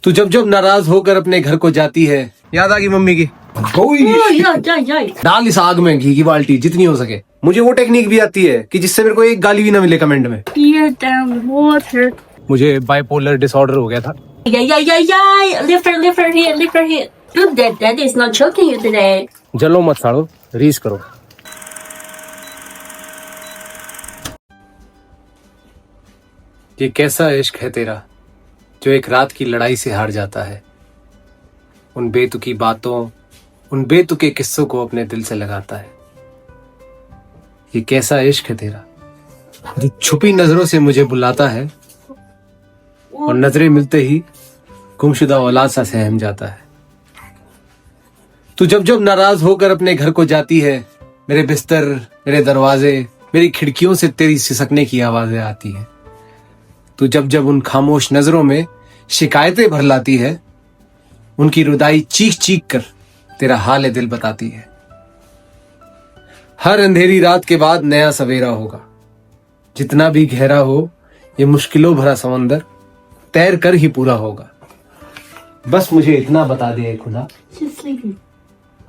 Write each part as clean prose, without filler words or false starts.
तू जब जब नाराज होकर अपने घर को जाती है, याद आ गई मम्मी की, डाल इस आग में घी की बाल्टी जितनी हो सके। मुझे वो टेक्निक भी आती है कि जिससे मेरे को एक गाली भी ना मिले कमेंट में। मुझे बाइपोलर डिसऑर्डर हो गया था। Dad is not choking you today. जलो मत साड़ो, रीस करो। ये कैसा इश्क है तेरा जो एक रात की लड़ाई से हार जाता है, उन बेतुकी बातों, उन बेतुके किस्सों को अपने दिल से लगाता है। ये कैसा इश्क है तेरा जो छुपी नजरों से मुझे बुलाता है और नजरें मिलते ही गुमशुदा औलाद सा सहम जाता है। तू जब जब नाराज होकर अपने घर को जाती है, मेरे बिस्तर, मेरे दरवाजे, मेरी खिड़कियों से तेरी सिसकने की आवाजें आती हैं। तू जब जब उन खामोश नजरों में शिकायतें भर लाती है, उनकी रुदाई चीख चीख कर तेरा हाल दिल बताती है। हर अंधेरी रात के बाद नया सवेरा होगा, जितना भी गहरा हो ये मुश्किलों भरा समंदर तैर कर ही पूरा होगा। बस मुझे इतना बता दे खुदा,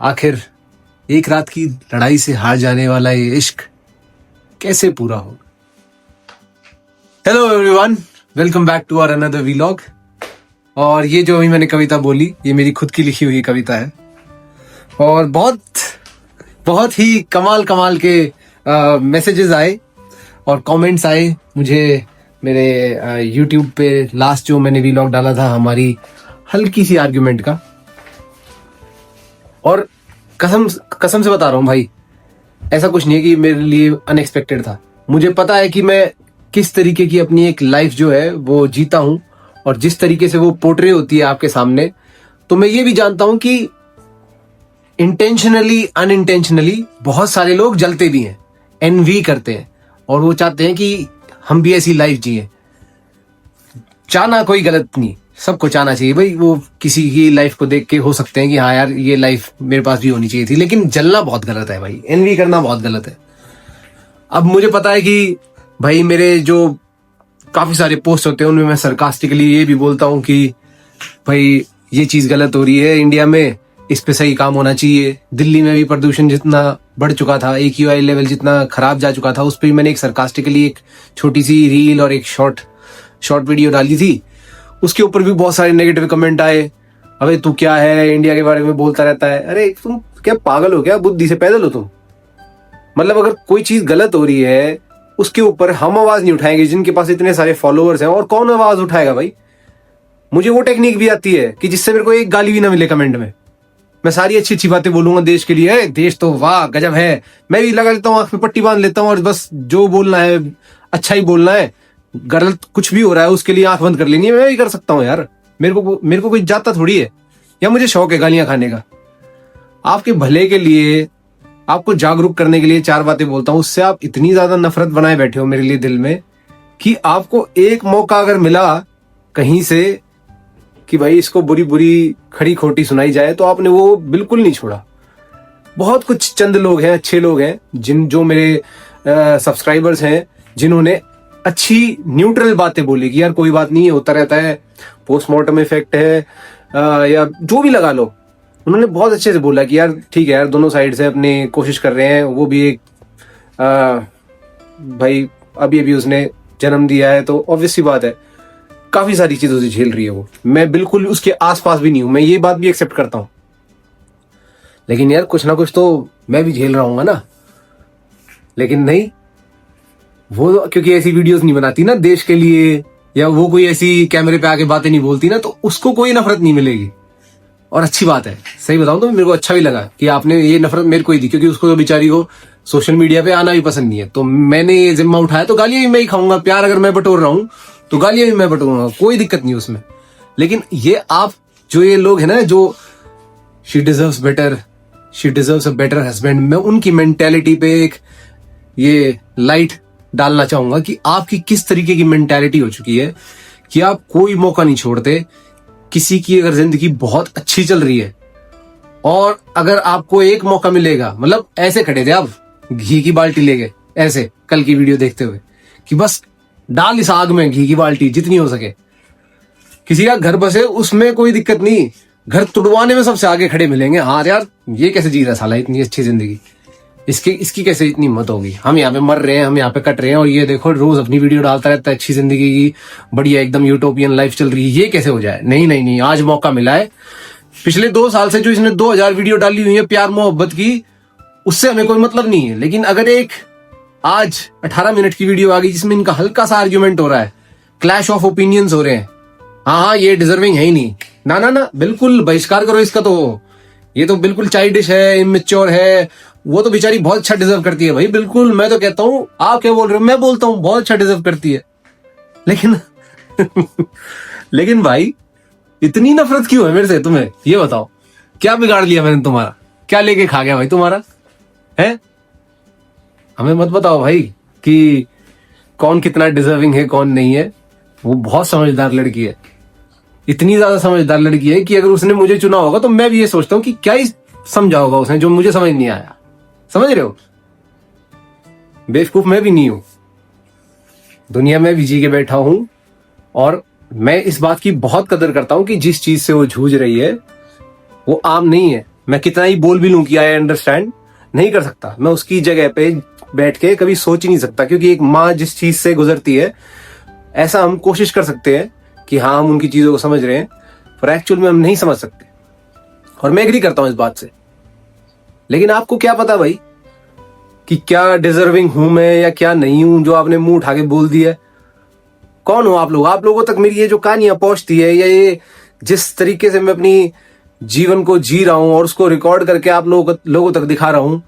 आखिर एक रात की लड़ाई से हार जाने वाला ये इश्क कैसे पूरा होगा। Hello everyone, welcome back to our another vlog. और ये जो अभी मैंने कविता बोली, ये मेरी खुद की लिखी हुई कविता है और बहुत ही कमाल के मैसेजेस आए और कमेंट्स आए मुझे मेरे यूट्यूब पे। लास्ट जो मैंने व्लॉग डाला था हमारी हल्की सी आर्ग्यूमेंट का, और कसम से बता रहा हूँ भाई, ऐसा कुछ नहीं है कि मेरे लिए अनएक्सपेक्टेड था। मुझे पता है कि मैं किस तरीके की अपनी एक लाइफ जो है वो जीता हूं और जिस तरीके से वो पोर्ट्रे होती है आपके सामने, तो मैं ये भी जानता हूं कि इंटेंशनली अनइंटेंशनली बहुत सारे लोग जलते भी हैं, एनवी करते हैं और वो चाहते हैं कि हम भी ऐसी लाइफ जिए। चाहना कोई गलत नहीं, सबको चाहना चाहिए भाई। वो किसी की लाइफ को देख के हो सकते हैं कि हाँ यार ये लाइफ मेरे पास भी होनी चाहिए थी, लेकिन जलना बहुत गलत है भाई, एनवी करना बहुत गलत है। अब मुझे पता है कि भाई मेरे जो काफी सारे पोस्ट होते हैं उनमें मैं सरकास्टिकली ये भी बोलता हूँ कि भाई ये चीज गलत हो रही है इंडिया में, इस पे सही काम होना चाहिए। दिल्ली में भी प्रदूषण जितना बढ़ चुका था, AQI लेवल जितना खराब जा चुका था, उस पर भी मैंने एक सरकास्टिकली एक छोटी सी रील और एक शॉर्ट वीडियो डाली थी। उसके ऊपर भी बहुत सारे नेगेटिव कमेंट आए, अबे तू क्या है इंडिया के बारे में बोलता रहता है। अरे तुम क्या पागल हो क्या, बुद्धि से पैदल हो तुम? मतलब अगर कोई चीज गलत हो रही है उसके ऊपर हम आवाज नहीं उठाएंगे जिनके पास इतने सारे फॉलोअर्स हैं, और कौन आवाज उठाएगा भाई? मुझे वो टेक्निक भी आती है कि जिससे मेरे को एक गाली भी ना मिले कमेंट में। मैं सारी अच्छी बातें बोलूंगा देश के लिए, देश तो वाह गजब है, मैं भी लगा लेता हूँ, आंख में पट्टी बांध लेता हूँ और बस जो बोलना है अच्छा ही बोलना है, गलत कुछ भी हो रहा है उसके लिए आंख बंद कर लेनी है। मैं भी कर सकता हूँ यार, मेरे को कोई जाता थोड़ी है, या मुझे शौक है गालियां खाने का। आपके भले के लिए, आपको जागरूक करने के लिए चार बातें बोलता हूँ, उससे आप इतनी ज्यादा नफरत बनाए बैठे हो मेरे लिए दिल में कि आपको एक मौका अगर मिला कहीं से कि भाई इसको बुरी खड़ी खोटी सुनाई जाए तो आपने वो बिल्कुल नहीं छोड़ा। बहुत कुछ चंद लोग हैं, अच्छे लोग हैं, जो मेरे सब्सक्राइबर्स हैं, जिन्होंने अच्छी न्यूट्रल बातें बोली कि यार कोई बात नहीं है, होता रहता है, पोस्टमार्टम इफेक्ट है या जो भी लगा लो। उन्होंने बहुत अच्छे से बोला कि यार ठीक है यार, दोनों साइड से अपनी कोशिश कर रहे हैं। वो भी एक भाई अभी उसने जन्म दिया है तो ऑब्वियस सी बात है काफी सारी चीजों से झेल रही है वो। मैं बिल्कुल उसके आसपास भी नहीं हूं, मैं ये बात भी एक्सेप्ट करता हूं, लेकिन यार कुछ ना कुछ तो मैं भी झेल रहा हूँ ना। लेकिन नहीं, वो क्योंकि ऐसी वीडियोस नहीं बनाती ना देश के लिए, या वो कोई ऐसी कैमरे पे आके बातें नहीं बोलती ना, तो उसको कोई नफरत नहीं मिलेगी। और अच्छी बात है, सही बताऊं तो मेरे को अच्छा भी लगा कि आपने ये नफरत मेरे को ही दी, क्योंकि उसको तो बेचारी को सोशल मीडिया पे आना भी पसंद नहीं है। तो मैंने ये जिम्मा उठाया तो गालियां भी मैं ही खाऊंगा, प्यार अगर मैं बटोर रहा हूं तो गालियां भी मैं बटोरूंगा, कोई दिक्कत नहीं उसमें। लेकिन ये आप जो ये लोग है ना जो she deserves a better husband, मैं उनकी मेंटेलिटी पे एक ये लाइट डालना चाहूंगा कि आपकी किस तरीके की मेंटेलिटी हो चुकी है कि आप कोई मौका नहीं छोड़ते। किसी की अगर जिंदगी बहुत अच्छी चल रही है और अगर आपको एक मौका मिलेगा, मतलब ऐसे खड़े थे आप घी की बाल्टी लेके, ऐसे कल की वीडियो देखते हुए कि बस डाल इस आग में घी की बाल्टी जितनी हो सके, किसी का घर बसे उसमें कोई दिक्कत नहीं, घर तुड़वाने में सबसे आगे खड़े मिलेंगे। हाँ यार ये कैसे जी रहा साला इतनी अच्छी जिंदगी, इसकी कैसे इतनी हिम्मत होगी। हम यहाँ पे मर रहे हैं, हम यहाँ पे कट रहे हैं, और ये देखो रोज अपनी वीडियो डालता रहता है अच्छी जिंदगी की, बढ़िया एकदम यूटोपियन लाइफ चल रही है, ये कैसे हो जाए। नहीं नहीं नहीं, आज मौका मिला है। पिछले 2 साल से जो इसने 2000 वीडियो डाली हुई है प्यार मोहब्बत की, उससे हमें कोई मतलब नहीं है। लेकिन अगर एक आज 18 मिनट की वीडियो आ गई जिसमें इनका हल्का सा आर्ग्यूमेंट हो रहा है, क्लैश ऑफ ओपिनियंस हो रहे हैं, हाँ ये डिजर्विंग है ही नहीं, ना ना ना, बिल्कुल बहिष्कार करो इसका। तो ये तो बिल्कुल चाइल्डिश है, इमेच्योर है। वो तो बेचारी बहुत अच्छा डिजर्व करती है भाई, बिल्कुल। मैं तो कहता हूँ, आप क्या बोल रहे हो, मैं बोलता हूँ बहुत अच्छा डिजर्व करती है। लेकिन लेकिन भाई इतनी नफरत क्यों है मेरे से, तुम्हें ये बताओ। क्या बिगाड़ लिया मैंने तुम्हारा, क्या लेके खा गया भाई तुम्हारा है? हमें मत बताओ भाई कि कौन कितना डिजर्विंग है कौन नहीं है। वो बहुत समझदार लड़की है, इतनी ज्यादा समझदार लड़की है कि अगर उसने मुझे चुना होगा तो मैं भी ये सोचता हूँ कि क्या ही समझा होगा उसने जो मुझे समझ नहीं आया। समझ रहे हो, बेवकूफ मैं भी नहीं हूं, दुनिया में भी जी के बैठा हूं। और मैं इस बात की बहुत कदर करता हूं कि जिस चीज से वो जूझ रही है वो आम नहीं है। मैं कितना ही बोल भी लूं कि आई अंडरस्टैंड, नहीं कर सकता। मैं उसकी जगह पे बैठ के कभी सोच ही नहीं सकता, क्योंकि एक माँ जिस चीज से गुजरती है, ऐसा हम कोशिश कर सकते हैं कि हाँ हम उनकी चीजों को समझ रहे हैं, पर एक्चुअल में हम नहीं समझ सकते। और मैं एग्री करता हूं इस बात से। लेकिन आपको क्या पता भाई कि क्या डिजर्विंग हूं मैं या क्या नहीं हूं, जो आपने मुंह उठा के बोल दिया। कौन हो आप लोग? आप लोगों तक मेरी ये जो कहानियां पहुंचती है, या ये जिस तरीके से मैं अपनी जीवन को जी रहा हूं और उसको रिकॉर्ड करके आप लोगों तक दिखा रहा हूं,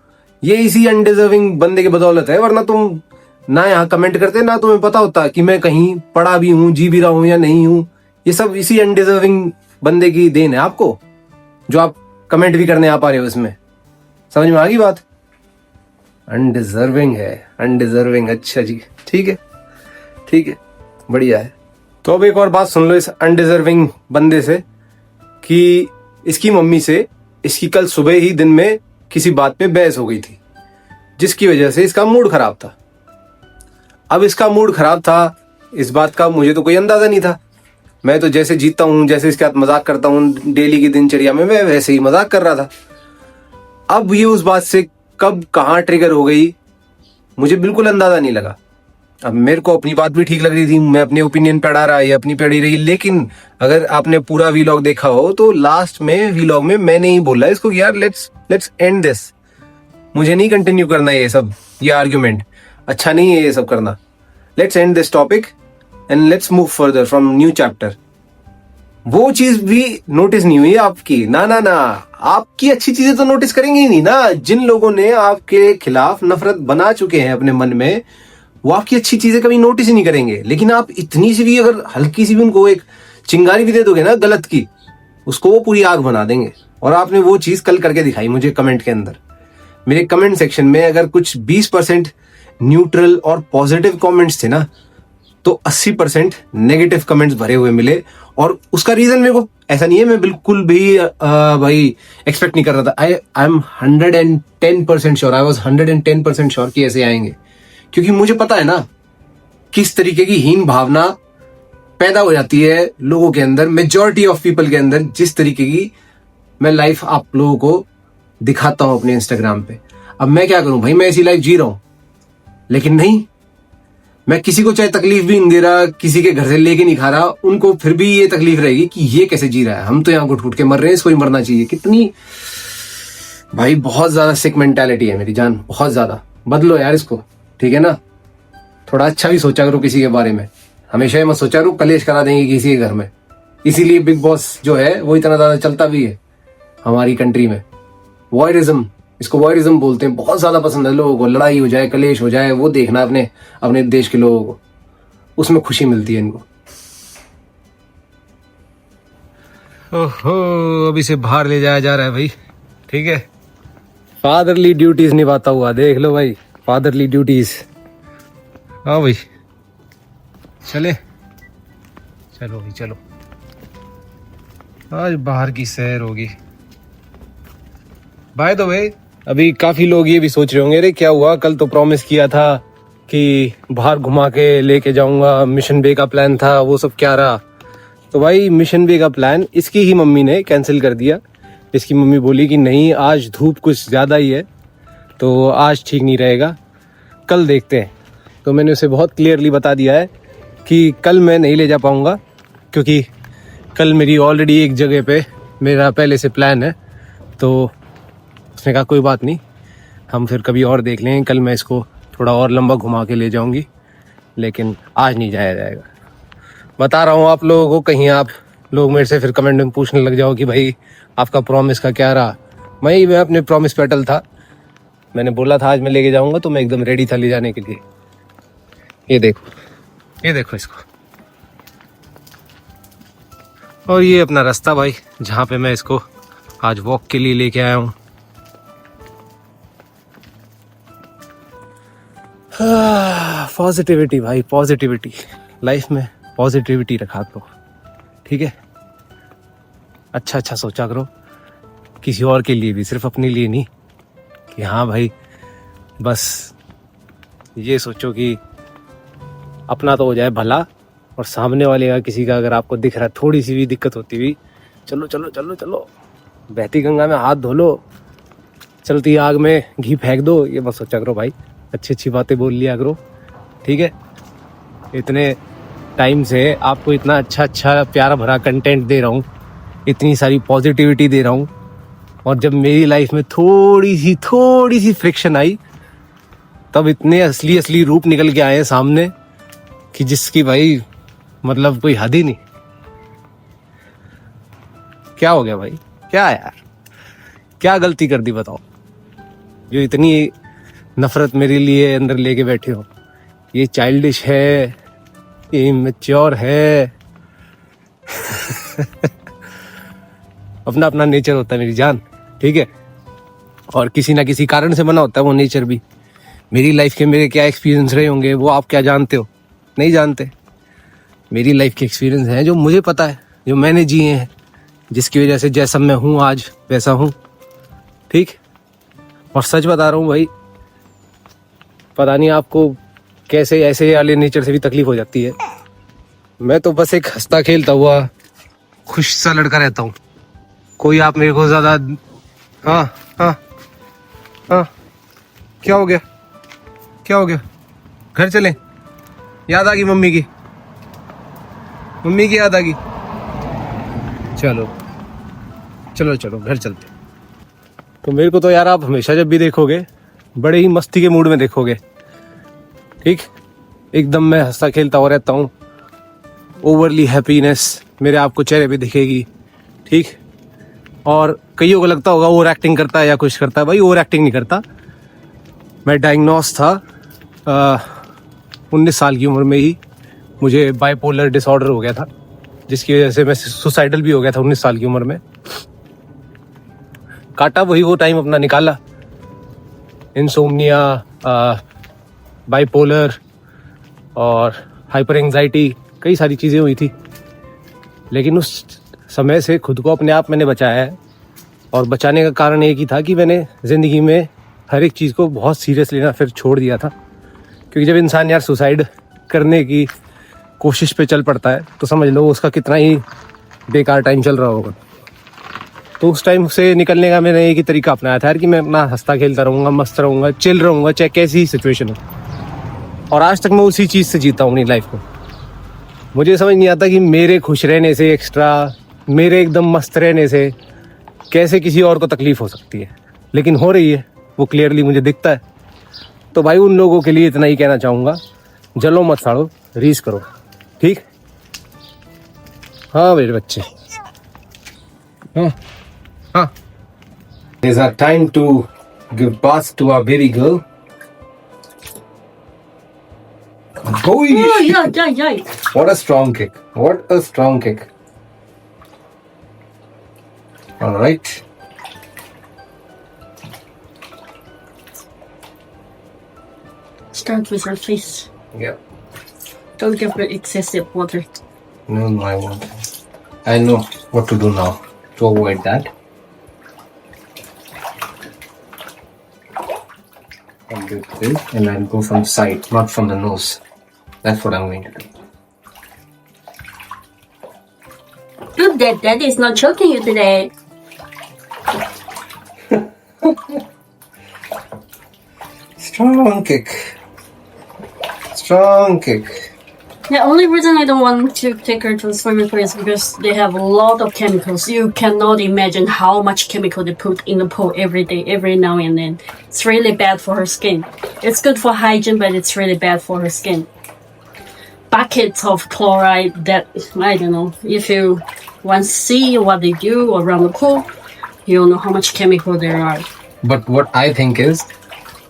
ये इसी अनडिजर्विंग बंदे की बदौलत है। वरना तुम ना यहाँ कमेंट करते, ना तुम्हें पता होता कि मैं कहीं पढ़ा भी हूं, जी भी रहा हूं या नहीं हूं। ये सब इसी अनडिजर्विंग बंदे की देन है आपको, जो आप कमेंट भी करने आ पा रहे हो इसमें। समझ में आ गई बात? अनडिजर्विंग है, अनडिजर्विंग। अच्छा जी, ठीक है ठीक है, बढ़िया है। तो अब एक और बात सुन लो इस अनडिजर्विंग बंदे से, कि इसकी मम्मी से इसकी कल सुबह ही दिन में किसी बात पे बहस हो गई थी, जिसकी वजह से इसका मूड खराब था। अब इसका मूड खराब था, इस बात का मुझे तो कोई अंदाजा नहीं था। मैं तो जैसे जीता हूं, जैसे इसके साथ मजाक करता हूं डेली की दिनचर्या में, मैं वैसे ही मजाक कर रहा था। अब ये उस बात से कब कहां ट्रिगर हो गई मुझे बिल्कुल अंदाजा नहीं लगा। अब मेरे को अपनी बात भी ठीक लग रही थी, मैं अपने ओपिनियन पे अड़ा रहा, ये अपनी पे अड़ी रही। लेकिन अगर आपने पूरा वीलॉग देखा हो तो लास्ट में वीलॉग में मैंने ही बोला इसको कि यार लेट्स एंड दिस, मुझे नहीं कंटिन्यू करना ये सब, ये आर्ग्यूमेंट अच्छा नहीं है ये सब करना। Let's end this topic and let's move further from new chapter. वो चीज भी नोटिस नहीं हुई आपकी, ना ना ना, आपकी अच्छी चीजें तो नोटिस करेंगे ही नहीं ना। जिन लोगों ने आपके खिलाफ नफरत बना चुके हैं अपने मन में, वो आपकी अच्छी चीजें कभी नोटिस ही नहीं करेंगे। लेकिन आप इतनी सी भी, अगर हल्की सी भी उनको एक चिंगारी भी दे दोगे ना गलत की, उसको वो पूरी आग बना देंगे। और आपने वो चीज कल करके दिखाई मुझे कमेंट के अंदर। मेरे कमेंट सेक्शन में अगर कुछ 20% न्यूट्रल और पॉजिटिव कमेंट्स थे ना, तो 80% नेगेटिव कमेंट्स भरे हुए मिले। और उसका रीजन मेरे को ऐसा नहीं है, मैं बिल्कुल भी भाई एक्सपेक्ट नहीं कर रहा था। I am 110% sure, I was 110% sure कि ऐसे आएंगे, क्योंकि मुझे पता है ना किस तरीके की हीन भावना पैदा हो जाती है लोगों के अंदर, मेजॉरिटी ऑफ पीपल के अंदर, जिस तरीके की मैं लाइफ आप लोगों को दिखाता हूं अपने इंस्टाग्राम पे। अब मैं क्या करूं भाई, मैं ऐसी लाइफ जी रहा हूं, लेकिन नहीं, मैं किसी को चाहे तकलीफ भी नहीं दे रहा, किसी के घर से लेके नहीं खा रहा, उनको फिर भी ये तकलीफ रहेगी कि ये कैसे जी रहा है, हम तो यहाँ घुट घुट के मर रहे हैं, इसको ही मरना चाहिए। कितनी भाई बहुत ज्यादा सिक मेंटालिटी है मेरी जान, बहुत ज्यादा। बदलो यार इसको, ठीक है ना? थोड़ा अच्छा भी सोचा करो किसी के बारे में, हमेशा ही मत सोचा करो कलेश करा देंगे किसी के घर में। इसीलिए बिग बॉस जो है वो इतना ज्यादा चलता भी है हमारी कंट्री में। वॉयरिज्म, इसको वॉयरिज्म बोलते हैं, बहुत ज्यादा पसंद है लोगों को। लड़ाई हो जाए, कलेश हो जाए, वो देखना अपने देश के लोगों को, उसमें खुशी मिलती है इनको। ओहो, अब इसे बाहर ले जाया जा रहा है भाई, ठीक है। फादरली ड्यूटीज निभाता हुआ, देख लो भाई, फादरली ड्यूटीज। हाँ भाई, चले, चलो भाई चलो, आज बाहर की सैर होगी। बाय द वे, अभी काफी लोग ये भी सोच रहे होंगे, अरे क्या हुआ, कल तो प्रॉमिस किया था कि बाहर घुमा के लेके जाऊंगा, मिशन बे का प्लान था, वो सब क्या रहा? तो भाई मिशन बे का प्लान इसकी ही मम्मी ने कैंसिल कर दिया। इसकी मम्मी बोली कि नहीं, आज धूप कुछ ज़्यादा ही है तो आज ठीक नहीं रहेगा, कल देखते हैं। तो मैंने उसे बहुत क्लियरली बता दिया है कि कल मैं नहीं ले जा पाऊँगा, क्योंकि कल मेरी ऑलरेडी एक जगह पे मेरा पहले से प्लान है। तो उसने कहा कोई बात नहीं, हम फिर कभी और देख लेंगे, कल मैं इसको थोड़ा और लंबा घुमा के ले जाऊंगी, लेकिन आज नहीं जाया जाएगा। बता रहा हूँ आप लोगों को, कहीं आप लोग मेरे से फिर कमेंट में पूछने लग जाओ कि भाई आपका प्रॉमिस का क्या रहा। मैं अपने प्रॉमिस पे अटल था। मैंने बोला था आज मैं लेके जाऊंगा, तो मैं एकदम रेडी था ले जाने के लिए। ये देखो इसको। और ये अपना रास्ता भाई, जहाँ पे मैं इसको आज वॉक के लिए लेके आया हूँ। पॉजिटिविटी भाई, पॉजिटिविटी लाइफ में, पॉजिटिविटी रखा करो, ठीक है। अच्छा सोचा करो, किसी और के लिए भी, सिर्फ अपने लिए नहीं कि हाँ भाई बस ये सोचो कि अपना तो हो जाए भला, और सामने वाले का, किसी का अगर आपको दिख रहा है थोड़ी सी भी दिक्कत होती हुई, चलो बहती गंगा में हाथ धो लो, चलती आग में घी फेंक दो। ये मत सोचा करो भाई, अच्छी बातें बोल लिया करो, ठीक है। इतने टाइम से आपको इतना अच्छा प्यारा भरा कंटेंट दे रहा हूँ, इतनी सारी पॉजिटिविटी दे रहा हूँ, और जब मेरी लाइफ में थोड़ी सी फ्रिक्शन आई, तब इतने असली रूप निकल के आए सामने कि जिसकी भाई मतलब कोई हद ही नहीं। क्या हो गया भाई, क्या यार, क्या गलती कर दी बताओ, जो इतनी नफरत मेरे लिए अंदर लेके बैठे हो। ये चाइल्डिश है, ये इमैच्योर है। अपना नेचर होता है मेरी जान, ठीक है, और किसी ना किसी कारण से बना होता है वो नेचर भी। मेरी लाइफ के मेरे क्या एक्सपीरियंस रहे होंगे वो आप क्या जानते हो? नहीं जानते। मेरी लाइफ के एक्सपीरियंस हैं जो मुझे पता है, जो मैंने जिए हैं, जिसकी वजह से जैसा मैं हूँ आज वैसा हूँ, ठीक। और सच बता रहा हूँ भाई, पता नहीं आपको कैसे ऐसे वाले नेचर से भी तकलीफ हो जाती है। मैं तो बस एक हंसता खेलता हुआ खुश सा लड़का रहता हूँ। कोई आप मेरे को ज्यादा हाँ क्या हो गया? घर चलें? याद आ गई मम्मी की याद आ गई। चलो घर चलते। तो मेरे को तो यार आप हमेशा जब भी देखोगे बड़े ही मस्ती के मूड में देखोगे, ठीक। एकदम मैं हंसता खेलता हुआ रहता हूँ, ओवरली हैप्पीनेस मेरे आपको चेहरे पे दिखेगी, ठीक। और कईयों को लगता होगा ओवर एक्टिंग करता है या कुछ करता है, भाई ओवर एक्टिंग नहीं करता। मैं डायग्नोस था 19 साल की उम्र में ही, मुझे बाइपोलर डिसऑर्डर हो गया था, जिसकी वजह से मैं सुसाइडल भी हो गया था 19 साल की उम्र में। काटा वही वो टाइम अपना निकाला, इंसोम्निया, बाइपोलर और हाइपर एंजाइटी, कई सारी चीज़ें हुई थी। लेकिन उस समय से खुद को अपने आप मैंने बचाया है, और बचाने का कारण एक ही था कि मैंने ज़िंदगी में हर एक चीज़ को बहुत सीरियस लेना फिर छोड़ दिया था। क्योंकि जब इंसान यार सुसाइड करने की कोशिश पे चल पड़ता है तो समझ लो उसका कितना ही बेकार टाइम चल रहा होगा। तो उस टाइम से निकलने का मैंने एक ही तरीका अपनाया था यार कि मैं अपना हंसता खेलता रहूँगा, मस्त रहूँगा, चिल रहूँगा, चाहे कैसी ही सिचुएशन हो। और आज तक मैं उसी चीज़ से जीता हूँ अपनी लाइफ को। मुझे समझ नहीं आता कि मेरे खुश रहने से एक्स्ट्रा, मेरे एकदम मस्त रहने से कैसे किसी और को तकलीफ हो सकती है, लेकिन हो रही है, वो क्लियरली मुझे दिखता है। तो भाई उन लोगों के लिए इतना ही कहना चाहूँगा, जलो मत साड़ो, रीस करो, ठीक। हाँ मेरे बच्चे, हाँ। There's a time to give birth to a baby girl. Oh, yeah. What a strong kick. All right. Start with your face. Yeah. Don't give her excessive water. No, I won't. I know what to do now to avoid that. I'll do this and I'll go from the side, not from the nose. That's what I'm going to do. Prove that daddy is not choking you today. Strong kick. Strong kick. The only reason I don't want to take her to the swimming pool is because they have a lot of chemicals. You cannot imagine how much chemical they put in the pool every day, every now and then. It's really bad for her skin. It's good for hygiene, but it's really bad for her skin. Buckets of chloride that, I don't know, if you once see what they do around the pool, you'll know how much chemical there are. But what I think is,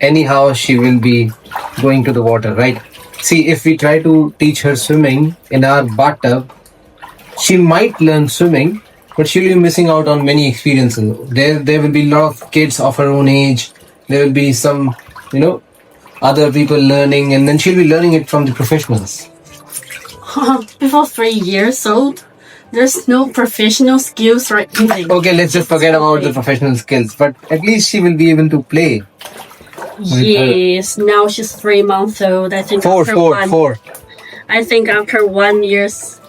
anyhow, she will be going to the water, right? See, if we try to teach her swimming in our bathtub, she might learn swimming, but she'll be missing out on many experiences. There will be a lot of kids of her own age. There will be some, other people learning, and then she'll be learning it from the professionals. Before 3 years old, there's no professional skills or anything. Okay, let's just forget about the professional skills, but at least she will be able to play. Yes, now she's 3 months old. I think Four. I think after 1 year's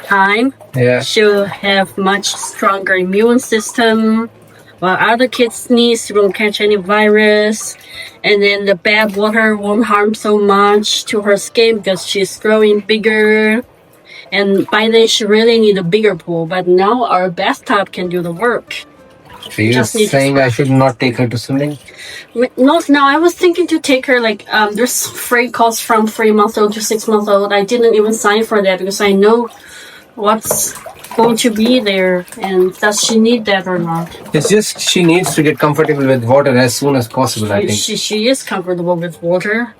time, Yeah. she'll have much stronger immune system. While other kids' needs won't catch any virus, and then the bad water won't harm so much to her skin because she's growing bigger. And by then, she really need a bigger pool. But now our bathtub can do the work. So you're Just need to saying I should not take her to swimming? Not now. I was thinking to take her there's free course from 3 months old to 6 months old. I didn't even sign for that because I know what's going to be there and does she need that or not. It's just she needs to get comfortable with water as soon as possible, I think. She is comfortable with water.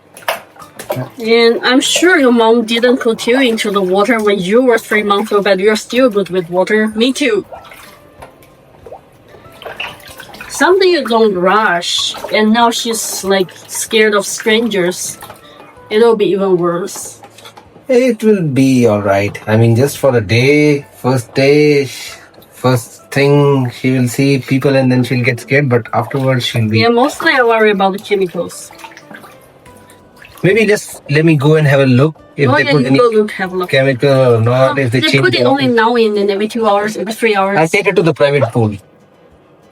And I'm sure your mom didn't put you into the water when you were 3 months old, but you're still good with water. Me too. Something you don't rush, and now she's scared of strangers. It'll be even worse. It will be alright. I mean, just for a day, first thing, she will see people and then she'll get scared, but afterwards she'll be... Yeah, mostly I worry about the chemicals. Maybe just let me go and have a look if they put any Have a look. chemical or not, if they change put it the only now and then, every 2 hours, every 3 hours. I'll take her to the private pool.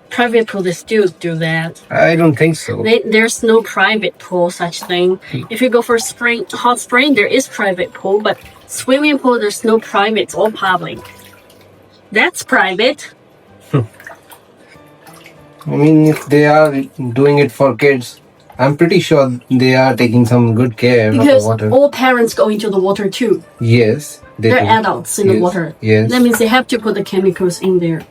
Private pool, they still do that. I don't think so. There's no private pool such thing. If you go for hot spring, there is private pool, but swimming pool, there's no private, it's all public. That's private. I mean, if they are doing it for kids, I'm pretty sure they are taking some good care of the Because water. all parents go into the water too. Yes, They're do. adults in the Yes, water. yes. That means they have to put the chemicals in there.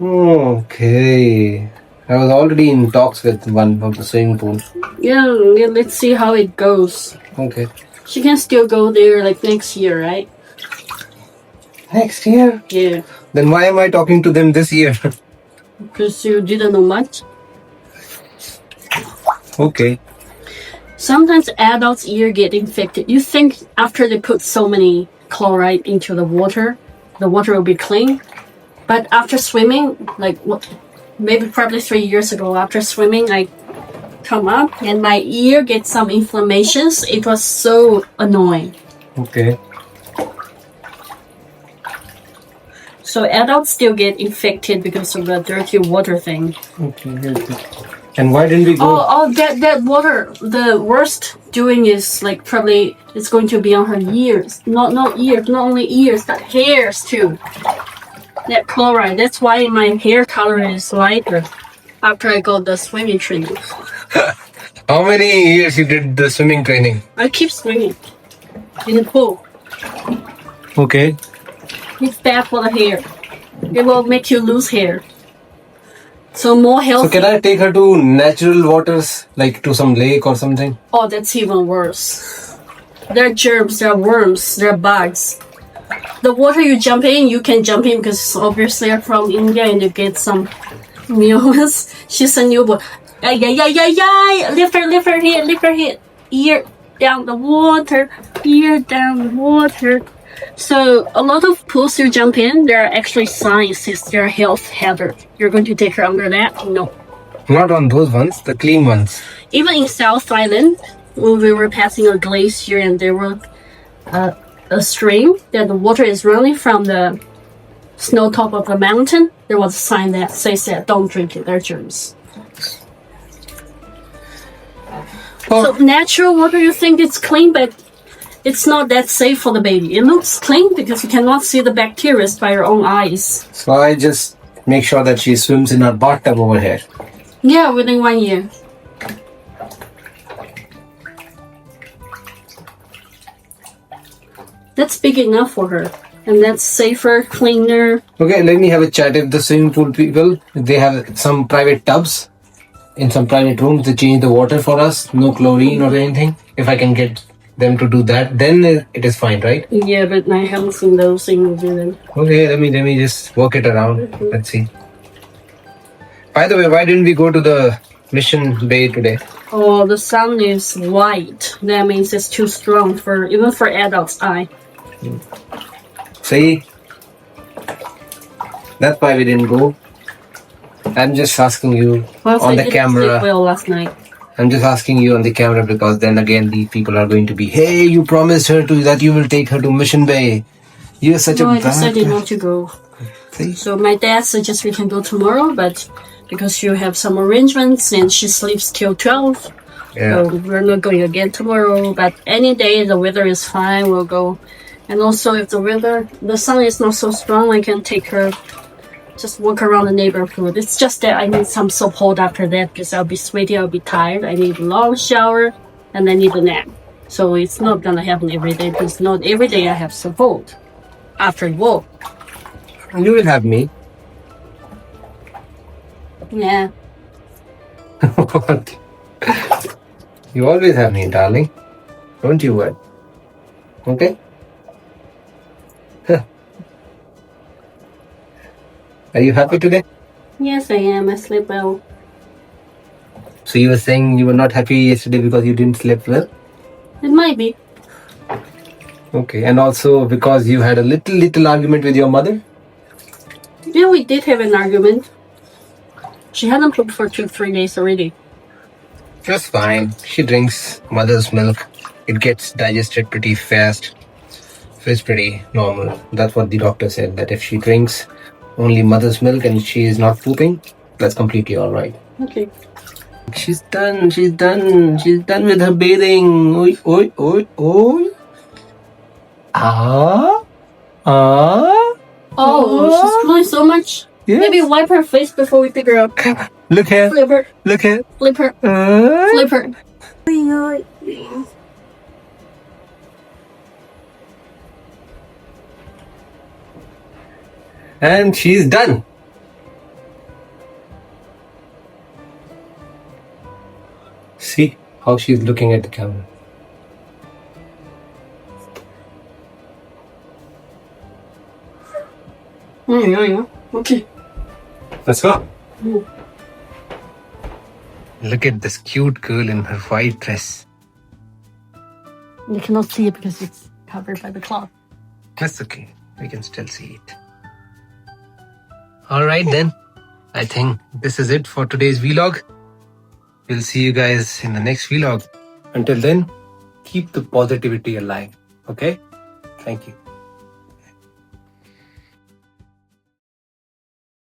Okay. I was already in talks with one of the swimming pool. Yeah, let's see how it goes. Okay. She can still go there next year, right? Next year? Yeah. Then why am I talking to them this year? Because you didn't know much. Okay. Sometimes adults' ear get infected. You think after they put so many chloride into the water will be clean. But after swimming, probably 3 years ago, after swimming, I come up and my ear gets some inflammations. It was so annoying. Okay. So adults still get infected because of the dirty water thing. Okay. And why didn't we go? That water. The worst doing is probably it's going to be on her ears. Not ears, not only ears, but hairs too. That chloride. That's why my hair color is lighter after I got the swimming training. How many years you did the swimming training? I keep swimming in the pool. Okay. It's bad for the hair. It will make you lose hair. So more healthy. So can I take her to natural waters, like to some lake or something? Oh, that's even worse. There are germs, there are worms, there are bugs. The water you jump in, you can jump in because obviously I'm from India and you get some news. She's a newborn. Yeah. Lift her head. Ear down the water. So a lot of pools you jump in, there are actually signs that they're health hazard. You're going to take her under that? No. Not on those ones, the clean ones. Even in South Island, when we were passing a glacier and there were a stream that the water is running from the snow top of the mountain, there was a sign that says that don't drink it, there are germs. So natural water, you think it's clean, but it's not that safe for the baby. It looks clean because you cannot see the bacteria by your own eyes. So I just make sure that she swims in our bathtub over here. Yeah, within 1 year. That's big enough for her. And that's safer, cleaner. Okay, let me have a chat. If the swimming pool people, they have some private tubs in some private rooms to change the water for us, no chlorine or anything. If I can get them to do that, then it is fine, right? Yeah, but I haven't seen those in New Zealand. Okay, let me just work it around. Let's see. By the way, why didn't we go to the Mission Bay today? Oh, the sun is white. That means it's too strong for even for adults' eye. See? That's why we didn't go. I'm just asking you Plus, on I the didn't camera. sleep well last night. I'm just asking you on the camera because then again these people are going to be, hey, you promised her to that you will take her to Mission Bay. You're such No, a I decided not to go. See? So my dad suggests we can go tomorrow, but because you have some arrangements and she sleeps till 12, Yeah. so we're not going again tomorrow. But any day the weather is fine, we'll go. And also if the sun is not so strong, I can take her, just walk around the neighborhood. It's just that I need some support after that because I'll be sweaty, I'll be tired. I need a long shower and I need a nap. So it's not gonna happen every day because not every day I have support after walk. You will have me. Yeah. What? You always have me, darling. Don't you worry. Okay? Huh. Are you happy today? Yes, I am. I sleep well. So you were saying you were not happy yesterday because you didn't sleep well? It might be. Okay, and also because you had a little argument with your mother? Yeah, we did have an argument. She hadn't pooped for 2-3 days already. That's fine. She drinks mother's milk. It gets digested pretty fast. So it's pretty normal. That's what the doctor said, that if she drinks only mother's milk and she is not pooping, that's completely alright. Okay. She's done with her bathing. Oi, oi, oi, oi. Ah. Oh, she's pulling so much. Yes. Maybe wipe her face before we pick her up. Look here. Flip her. Look here. Flip her. Flip her. And she's done. See how she's looking at the camera. Yeah. Okay. Let's go. Mm. Look at this cute girl in her white dress. You cannot see it because it's covered by the cloth. That's okay. We can still see it. Alright then. I think this is it for today's vlog. We'll see you guys in the next vlog. Until then, keep the positivity alive. Okay? Thank you.